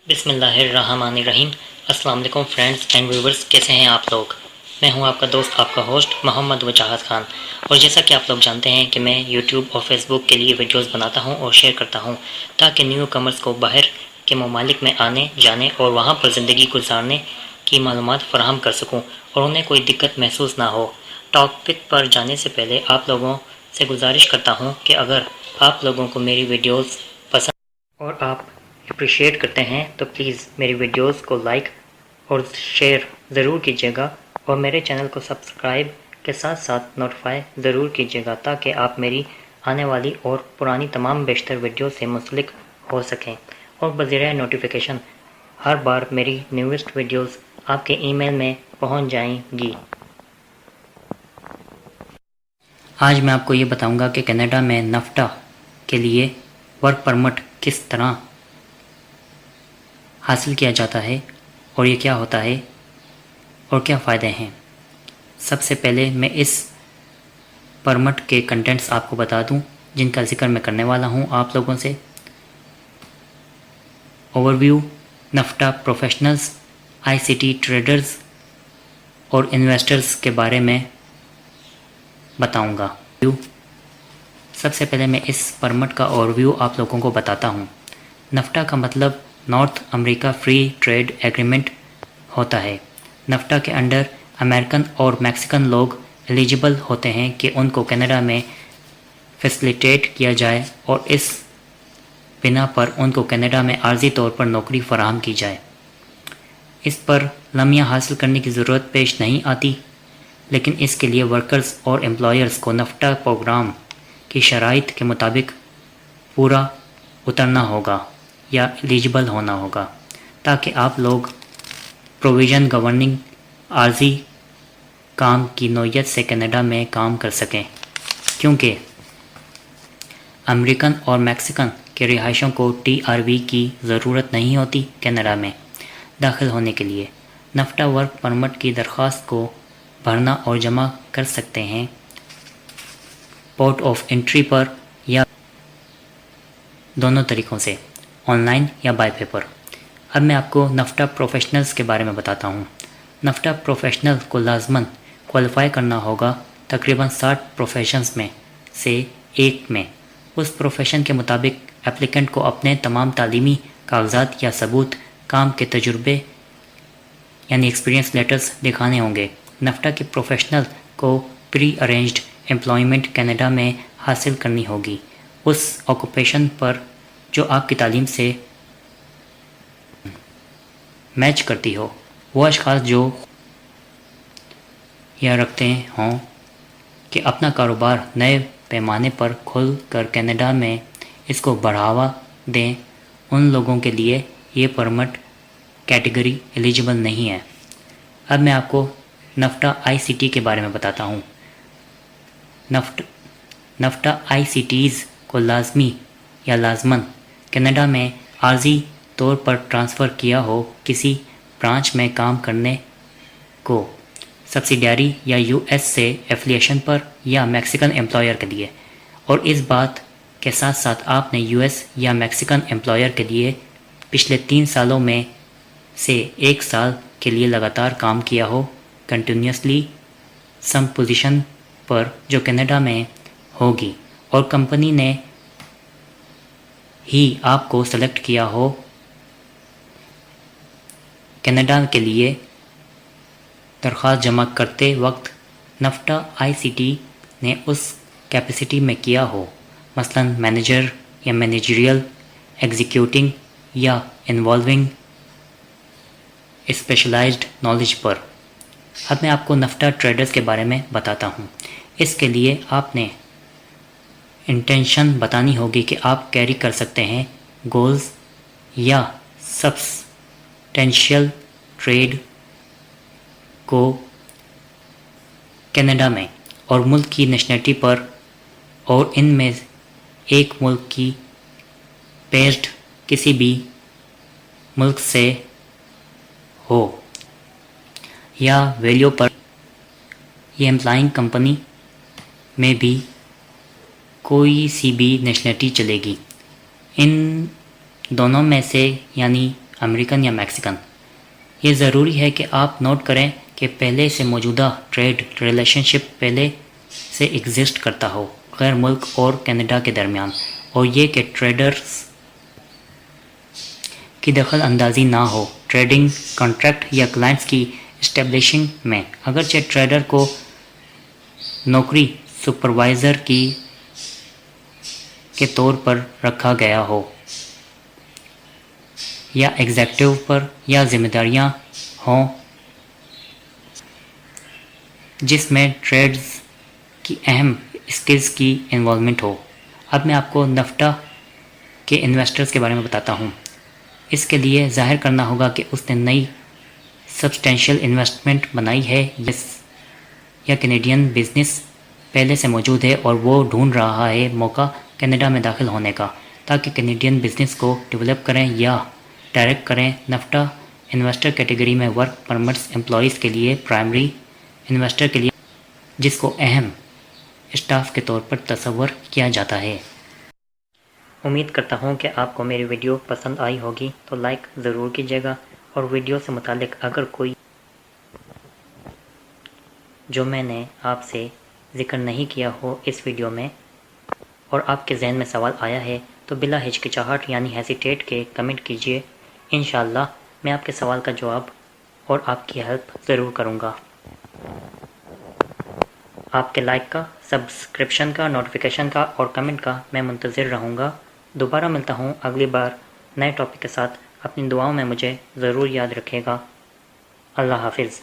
بسم اللہ الرحمن الرحیم۔ السلام علیکم فرینڈز اینڈ ویورز، کیسے ہیں آپ لوگ؟ میں ہوں آپ کا دوست، آپ کا ہوسٹ محمد وجاہت خان، اور جیسا کہ آپ لوگ جانتے ہیں کہ میں یوٹیوب اور فیس بک کے لیے ویڈیوز بناتا ہوں اور شیئر کرتا ہوں تاکہ نیو کمرز کو باہر کے ممالک میں آنے جانے اور وہاں پر زندگی گزارنے کی معلومات فراہم کر سکوں اور انہیں کوئی دقت محسوس نہ ہو۔ ٹاپک پر جانے سے پہلے آپ لوگوں سے گزارش کرتا ہوں کہ اگر آپ لوگوں کو میری ویڈیوز پسند اور آپ اپریشیٹ کرتے ہیں تو پلیز میری ویڈیوز کو لائک اور شیئر ضرور کیجیے گا، اور میرے چینل کو سبسکرائب کے ساتھ ساتھ نوٹیفائی ضرور کیجیے گا تاکہ آپ میری آنے والی اور پرانی تمام بیشتر ویڈیو سے منسلک ہو سکیں اور بذریعہ نوٹیفیکیشن ہر بار میری نیوسٹ ویڈیوز آپ کے ای میل میں پہنچ جائیں گی۔ آج میں آپ کو یہ بتاؤں گا کہ کینیڈا میں نفٹا کے لیے ورک پرمٹ کس طرح حاصل کیا جاتا ہے اور یہ کیا ہوتا ہے اور کیا فائدے ہیں۔ سب سے پہلے میں اس پرمٹ کے کنٹینٹس آپ کو بتا دوں جن کا ذکر میں کرنے والا ہوں آپ لوگوں سے۔ اوور ویو، نفٹا پروفیشنلز، آئی سی ٹی ٹریڈرز اور انویسٹرز کے بارے میں بتاؤں گا۔ سب سے پہلے میں اس پرمٹ کا اوور ویو آپ لوگوں کو بتاتا ہوں۔ نفٹا کا مطلب نارتھ امریکہ فری ٹریڈ ایگریمنٹ ہوتا ہے۔ نفٹا کے انڈر امریکن اور میکسیکن لوگ ایلیجبل ہوتے ہیں کہ ان کو کینیڈا میں فیسیلیٹیٹ کیا جائے اور اس بنا پر ان کو کینیڈا میں عارضی طور پر نوکری فراہم کی جائے۔ اس پر لمحہ حاصل کرنے کی ضرورت پیش نہیں آتی، لیکن اس کے لیے ورکرز اور امپلائرز کو نفٹا پروگرام کی شرائط کے مطابق پورا اترنا ہوگا یا ایلیجبل ہونا ہوگا تاکہ آپ لوگ پروویژن گورننگ عارضی کام کی نوعیت سے کینیڈا میں کام کر سکیں، کیونکہ امریکن اور میکسیکن کے رہائشیوں کو ٹی آر وی کی ضرورت نہیں ہوتی کینیڈا میں داخل ہونے کے لیے۔ نفٹا ورک پرمٹ کی درخواست کو بھرنا اور جمع کر سکتے ہیں پورٹ آف انٹری پر یا دونوں طریقوں سے، آن لائن یا بائی پیپر۔ اب میں آپ کو نفٹا پروفیشنلز کے بارے میں بتاتا ہوں۔ نفٹا پروفیشنل کو لازماً کوالیفائی کرنا ہوگا تقریباً 60 پروفیشنز میں سے ایک میں۔ اس پروفیشن کے مطابق اپلیکنٹ کو اپنے تمام تعلیمی کاغذات یا ثبوت کام کے تجربے یعنی ایکسپیرینس لیٹرز دکھانے ہوں گے۔ نفٹا کے پروفیشنل کو پری ارینجڈ امپلائمنٹ کینیڈا میں حاصل کرنی ہوگی اس آکوپیشن پر جو آپ کی تعلیم سے میچ کرتی ہو۔ وہ اشخاص جو یہ رکھتے ہوں کہ اپنا کاروبار نئے پیمانے پر کھول کر کینیڈا میں اس کو بڑھاوا دیں، ان لوگوں کے لیے یہ پرمٹ کیٹیگری ایلیجبل نہیں ہے۔ اب میں آپ کو نفٹا آئی سی ٹی کے بارے میں بتاتا ہوں۔ نفٹا آئی سی ٹیز کو لازمی یا لازماً کینیڈا میں عارضی طور پر ٹرانسفر کیا ہو کسی برانچ میں کام کرنے کو، سبسیڈیاری یا یو ایس سے ایفیلیشن پر یا میکسیکن امپلائر کے لیے، اور اس بات کے ساتھ ساتھ آپ نے یو ایس یا میکسیکن امپلائر کے لیے پچھلے 3 سالوں میں سے 1 سال کے لیے لگاتار کام کیا ہو کنٹینیوسلی سم پوزیشن پر جو کینیڈا میں ہوگی، اور کمپنی نے ہی آپ کو سلیکٹ کیا ہو کینیڈا کے لیے۔ درخواست جمع کرتے وقت نفٹا آئی سی ٹی نے اس کیپیسٹی میں کیا ہو، مثلا مینیجر یا مینیجریل، ایگزیکیوٹنگ یا انوالونگ اسپیشلائزڈ نالج پر۔ اب میں آپ کو نفٹا ٹریڈرز کے بارے میں بتاتا ہوں۔ اس کے لیے آپ نے انٹینشن بتانی ہوگی کہ آپ کیری کر سکتے ہیں گولز یا سبسٹینشیل ٹریڈ کو کینیڈا میں اور ملک کی نیشنلٹی پر، اور ان میں ایک ملک کی بیسڈ کسی بھی ملک سے ہو یا ویلیو پر۔ یہ امپلائنگ کمپنی میں بھی کوئی سی بھی نیشنلٹی چلے گی۔ ان دونوں میں سے یعنی امریکن یا میکسیکن۔ یہ ضروری ہے کہ آپ نوٹ کریں کہ پہلے سے موجودہ ٹریڈ ریلیشن شپ پہلے سے ایگزسٹ کرتا ہو غیر ملک اور کینیڈا کے درمیان، اور یہ کہ ٹریڈرز کی دخل اندازی نہ ہو ٹریڈنگ کانٹریکٹ یا کلائنٹس کی اسٹیبلشنگ میں، اگرچہ ٹریڈر کو نوکری سپروائزر کے طور پر رکھا گیا ہو یا ایگزیکٹو پر یا ذمہ داریاں ہوں جس میں ٹریڈز کی اہم اسکلز کی انوالومنٹ ہو۔ اب میں آپ کو نفٹا کے انویسٹرز کے بارے میں بتاتا ہوں۔ اس کے لیے ظاہر کرنا ہوگا کہ اس نے نئی سبسٹینشیل انویسٹمنٹ بنائی ہے یا کینیڈین بزنس پہلے سے موجود ہے اور وہ ڈھونڈ رہا ہے موقع کینیڈا میں داخل ہونے کا تاکہ کینیڈین بزنس کو ڈیولپ کریں یا ڈائریکٹ کریں۔ نفٹا انویسٹر کیٹیگری میں ورک پرمٹس امپلائیز کے لیے، پرائمری انویسٹر کے لیے جس کو اہم اسٹاف کے طور پر تصور کیا جاتا ہے۔ امید کرتا ہوں کہ آپ کو میری ویڈیو پسند آئی ہوگی، تو لائک ضرور کیجیے گا، اور ویڈیو سے متعلق اگر کوئی جو میں نے آپ سے ذکر نہیں کیا ہو اس ویڈیو میں اور آپ کے ذہن میں سوال آیا ہے تو بلا ہچکچاہٹ یعنی ہیسیٹیٹ کے کمنٹ کیجیے۔ انشاءاللہ میں آپ کے سوال کا جواب اور آپ کی ہیلپ ضرور کروں گا۔ آپ کے لائک کا، سبسکرپشن کا، نوٹیفیکیشن کا اور کمنٹ کا میں منتظر رہوں گا۔ دوبارہ ملتا ہوں اگلی بار نئے ٹاپک کے ساتھ۔ اپنی دعاؤں میں مجھے ضرور یاد رکھیے گا۔ اللہ حافظ۔